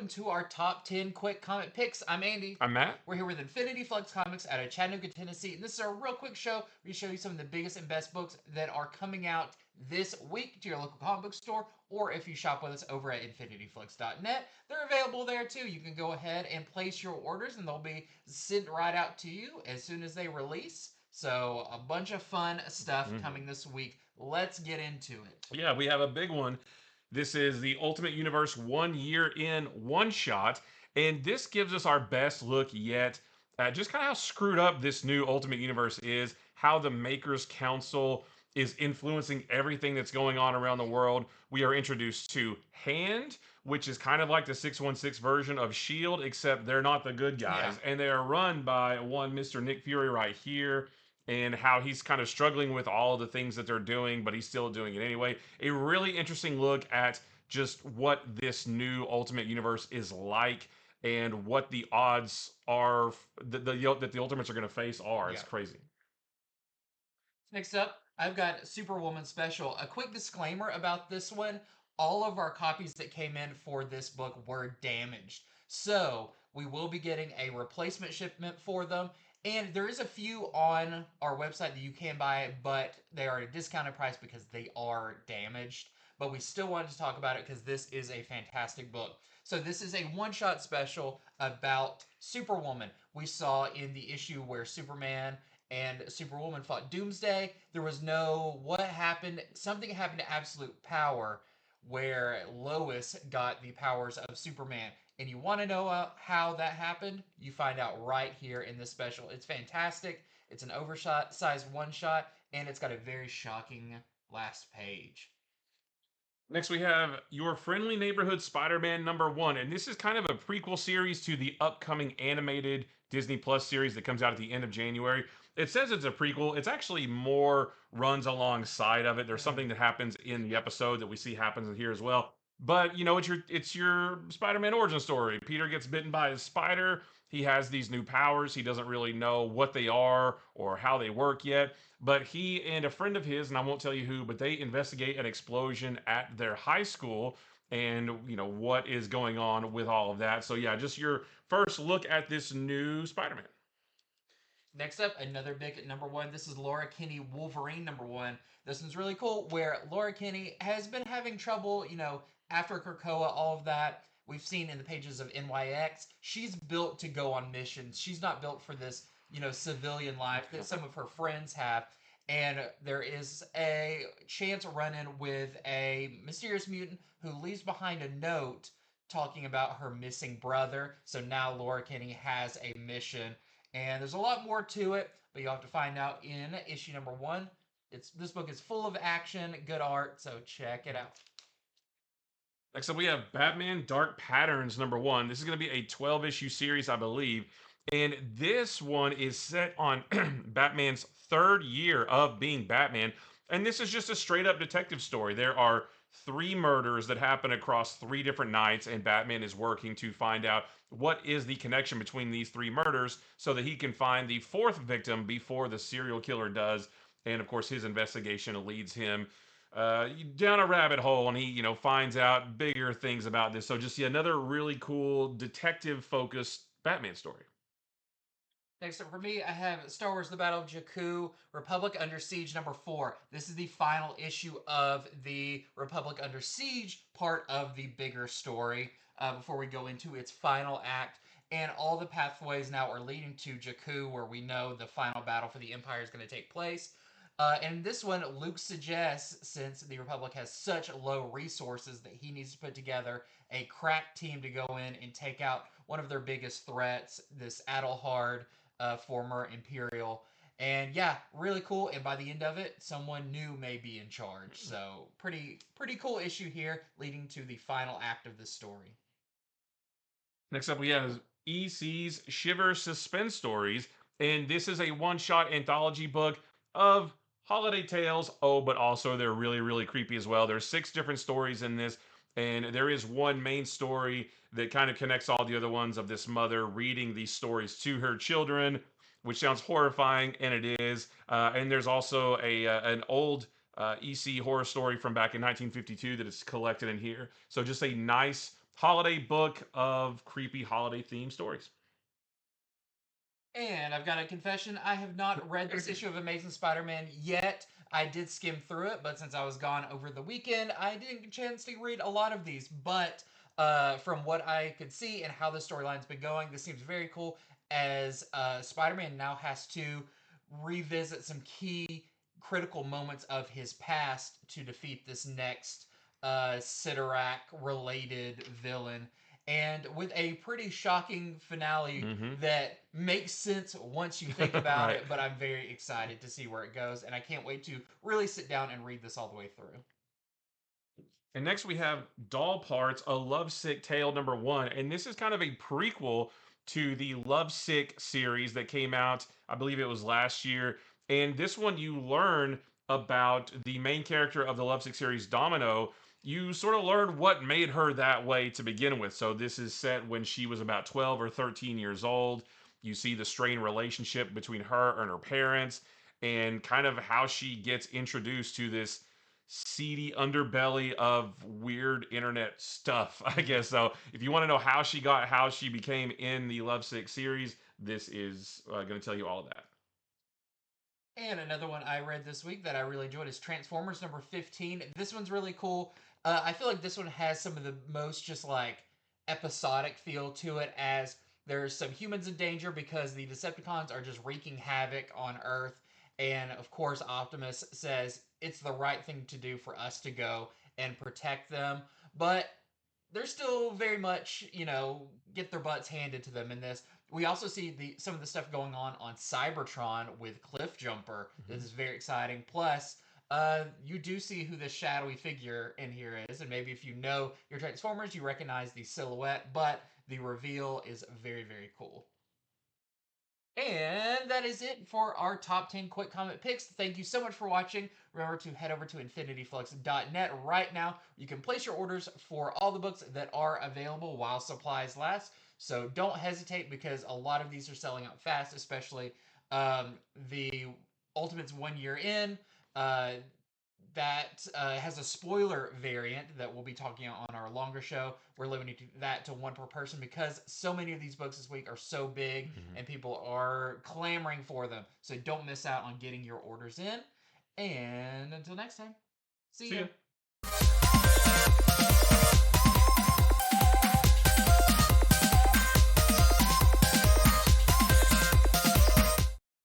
to our top 10 quick comic picks. I'm Andy. I'm Matt. We're here with Infinity Flux Comics out of Chattanooga, Tennessee. And this is our real quick show where we show you some of the biggest and best books that are coming out this week to your local comic book store, or if you shop with us over at infinityflux.net, they're available there too. You can go ahead and place your orders, and they'll be sent right out to you as soon as they release. So, a bunch of fun stuff coming this week. Let's get into it. Yeah, we have a big one. This is the Ultimate Universe 1 year in one shot, and this gives us our best look yet at just kind of how screwed up this new Ultimate Universe is, how the Makers Council is influencing everything that's going on around the world. We are introduced to Hand, which is kind of like the 616 version of Shield, except they're not the good guys, and they are run by one Mr. Nick Fury right here, and how he's kind of struggling with all of the things that they're doing, but he's still doing it anyway. A really interesting look at just what this new Ultimate Universe is like and what the odds are that the Ultimates are going to face are. It's crazy. Next up, I've got Superwoman Special. A quick disclaimer about this one. All of our copies that came in for this book were damaged. So, we will be getting a replacement shipment for them. And there is a few on our website that you can buy, but they are at a discounted price because they are damaged. But we still wanted to talk about it because this is a fantastic book. So this is a one-shot special about Superwoman. We saw in the issue where Superman and Superwoman fought Doomsday. There was no what happened. Something happened to Absolute Power where Lois got the powers of Superman. And you want to know how that happened? You find out right here in this special. It's fantastic. It's an oversized one shot, and it's got a very shocking last page. Next, we have Your Friendly Neighborhood Spider-Man #1, and this is kind of a prequel series to the upcoming animated Disney Plus series that comes out at the end of January. It says it's a prequel. It's actually more runs alongside of it. There's something that happens in the episode that we see happens in here as well. But it's your Spider-Man origin story. Peter gets bitten by a spider. He has these new powers. He doesn't really know what they are or how they work yet. But he and a friend of his, and I won't tell you who, but they investigate an explosion at their high school and what is going on with all of that. So yeah, just your first look at this new Spider-Man. Next up, another big at #1. This is Laura Kinney, Wolverine #1. This one's really cool, where Laura Kinney has been having trouble, after Krakoa, all of that. We've seen in the pages of NYX, she's built to go on missions. She's not built for this, civilian life that some of her friends have. And there is a chance run-in with a mysterious mutant who leaves behind a note talking about her missing brother. So now Laura Kinney has a mission, and there's a lot more to it, but you'll have to find out in issue #1. This book is full of action, good art, so check it out. Next up, we have Batman Dark Patterns #1. This is going to be a 12-issue series, I believe. And this one is set on Batman's third year of being Batman. And this is just a straight up detective story. There are three murders that happen across three different nights, and Batman is working to find out what is the connection between these three murders so that he can find the fourth victim before the serial killer does. And of course, his investigation leads him down a rabbit hole, and he finds out bigger things about this. So just another really cool detective focused Batman story. Next up for me, I have Star Wars The Battle of Jakku, Republic Under Siege #4. This is the final issue of the Republic Under Siege part of the bigger story before we go into its final act. And all the pathways now are leading to Jakku, where we know the final battle for the Empire is going to take place. And this one, Luke suggests, since the Republic has such low resources, that he needs to put together a crack team to go in and take out one of their biggest threats, this Adelhard, former Imperial. And yeah, really cool. And by the end of it, someone new may be in charge. So pretty cool issue here, leading to the final act of this story. Next up, we have EC's Shiver Suspenstories, and this is a one-shot anthology book of holiday tales. Oh, but also they're really, really creepy as well. There's 6 different stories in this, and there is one main story that kind of connects all the other ones of this mother reading these stories to her children, which sounds horrifying, and it is. And there's also an old EC horror story from back in 1952 that is collected in here. So just a nice holiday book of creepy holiday themed stories. And I've got a confession. I have not read this issue of Amazing Spider-Man yet. I did skim through it, but since I was gone over the weekend, I didn't get a chance to read a lot of these. But from what I could see and how the storyline's been going, this seems very cool as Spider-Man now has to revisit some key critical moments of his past to defeat this next Sidorak related villain, and with a pretty shocking finale Mm-hmm. that makes sense once you think about Right. it. But I'm very excited to see where it goes, and I can't wait to really sit down and read this all the way through. And next we have Doll Parts, a Lovesick Tale #1. And this is kind of a prequel to the Lovesick series that came out, I believe it was last year. And this one you learn about the main character of the Lovesick series, Domino. You sort of learn what made her that way to begin with. So this is set when she was about 12 or 13 years old. You see the strained relationship between her and her parents and kind of how she gets introduced to this seedy underbelly of weird internet stuff, I Mm-hmm. guess. So if you want to know how she became in the Lovesick series, this is going to tell you all of that. And another one I read this week that I really enjoyed is Transformers number 15. This one's really cool. I feel like this one has some of the most just like episodic feel to it, as there's some humans in danger because the Decepticons are just wreaking havoc on Earth. And of course, Optimus says it's the right thing to do for us to go and protect them. But they're still very much, get their butts handed to them in this. We also see some of the stuff going on Cybertron with Cliffjumper. This Mhm. is very exciting. Plus, you do see who this shadowy figure in here is, and maybe if you know your Transformers, you recognize the silhouette. But the reveal is very, very cool. And that is it for our top 10 quick comment picks. Thank you so much for watching. Remember to head over to infinityflux.net right now. You can place your orders for all the books that are available while supplies last. So don't hesitate, because a lot of these are selling out fast, especially the Ultimates 1 year in. Uh, that has a spoiler variant that we'll be talking on our longer show. We're limiting that to one per person because so many of these books this week are so big Mhm. and people are clamoring for them. So don't miss out on getting your orders in. And until next time, see See ya. ya.